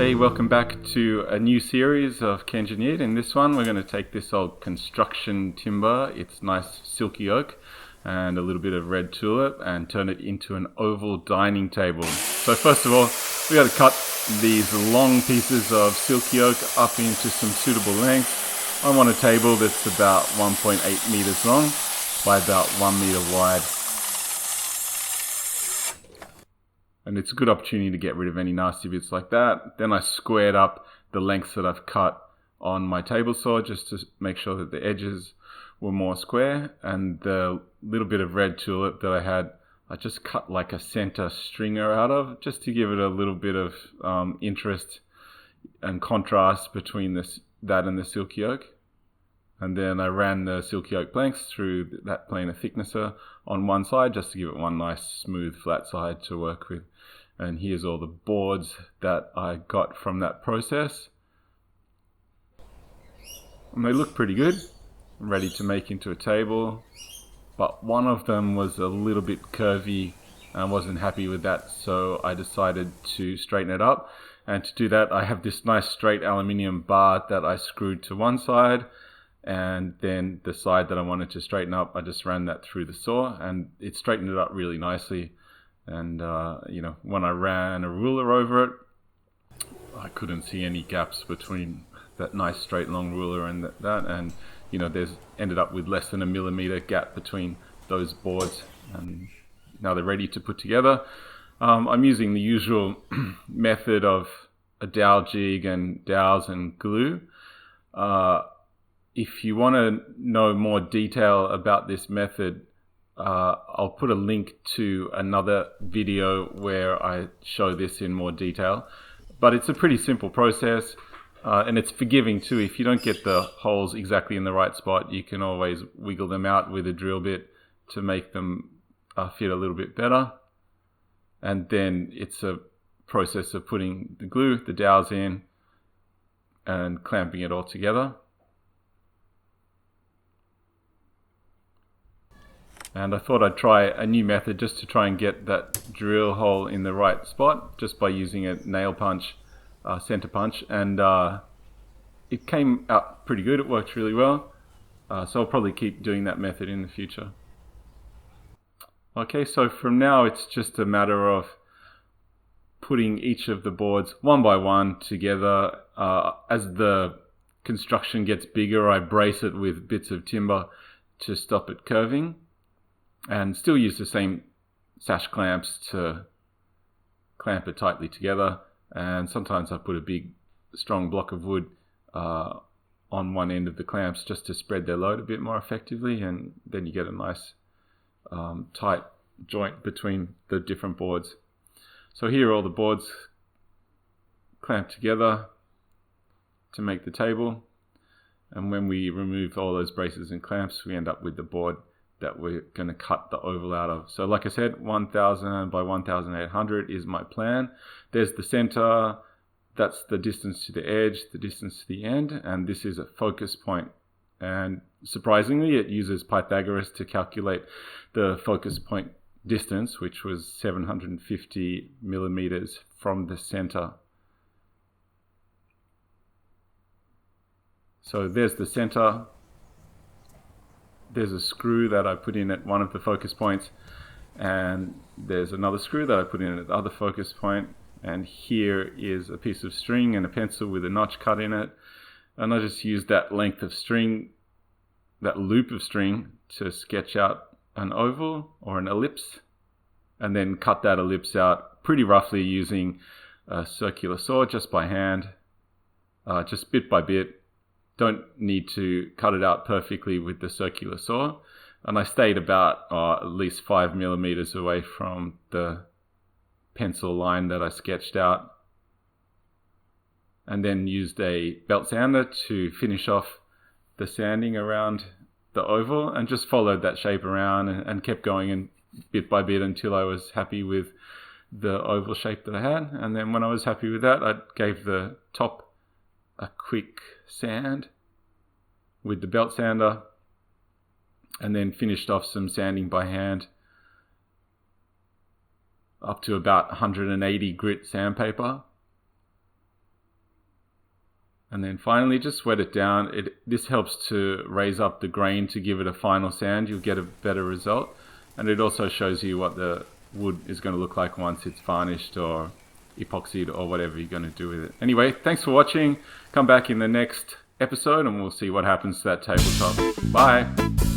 Hey, welcome back to a new series of Kenjineered. In this one, we're going to take this old construction timber, it's nice silky oak, and a little bit of red tulip, and turn it into an oval dining table. So first of all, we got to cut these long pieces of silky oak up into some suitable length. I want a table that's about 1.8 meters long by about 1 meter wide. And it's a good opportunity to get rid of any nasty bits like that. Then I squared up the lengths that I've cut on my table saw just to make sure that the edges were more square. And the little bit of red tulip that I had, I just cut like a center stringer out of, just to give it a little bit of interest and contrast between that and the silky oak. And then I ran the silky oak planks through that planer thicknesser on one side just to give it one nice smooth flat side to work with. And here's all the boards that I got from that process. And they look pretty good, ready to make into a table. But one of them was a little bit curvy and I wasn't happy with that, so I decided to straighten it up. And to do that, I have this nice straight aluminium bar that I screwed to one side, and then the side that I wanted to straighten up, I just ran that through the saw and it straightened it up really nicely. And when I ran a ruler over it, I couldn't see any gaps between that nice straight long ruler and that. And there's ended up with less than a millimeter gap between those boards, and now they're ready to put together. I'm using the usual method of a dowel jig and dowels and glue. If you want to know more detail about this method, I'll put a link to another video where I show this in more detail. But it's a pretty simple process, and it's forgiving too. If you don't get the holes exactly in the right spot, you can always wiggle them out with a drill bit to make them fit a little bit better. And then it's a process of putting the glue, the dowels in, and clamping it all together. And I thought I'd try a new method just to try and get that drill hole in the right spot, just by using a nail punch, center punch, and it came out pretty good. It worked really well, so I'll probably keep doing that method in the future. Okay, so from now it's just a matter of putting each of the boards one by one together. As the construction gets bigger, I brace it with bits of timber to stop it curving, and still use the same sash clamps to clamp it tightly together. And sometimes I put a big strong block of wood on one end of the clamps just to spread their load a bit more effectively, and then you get a nice tight joint between the different boards. So here are all the boards clamped together to make the table, and when we remove all those braces and clamps, we end up with the board that we're going to cut the oval out of. So like I said, 1000 by 1800 is my plan. There's the center, that's the distance to the edge, the distance to the end, and this is a focus point. And surprisingly, it uses Pythagoras to calculate the focus point distance, which was 750 millimeters from the center. So there's the center. There's a screw that I put in at one of the focus points, and there's another screw that I put in at the other focus point, and here is a piece of string and a pencil with a notch cut in it, and I just used that length of string, that loop of string, to sketch out an oval or an ellipse, and then cut that ellipse out pretty roughly using a circular saw just by hand, just bit by bit. Don't need to cut it out perfectly with the circular saw. And I stayed about at least 5 millimeters away from the pencil line that I sketched out. And then used a belt sander to finish off the sanding around the oval, and just followed that shape around and kept going and bit by bit until I was happy with the oval shape that I had. And then when I was happy with that, I gave the top a quick sand with the belt sander, and then finished off some sanding by hand up to about 180 grit sandpaper. And then finally, just wet it down. This helps to raise up the grain to give it a final sand. You'll get a better result. And it also shows you what the wood is going to look like once it's varnished or epoxied or whatever you're going to do with it. Anyway, thanks for watching. Come back in the next episode and we'll see what happens to that tabletop. Bye.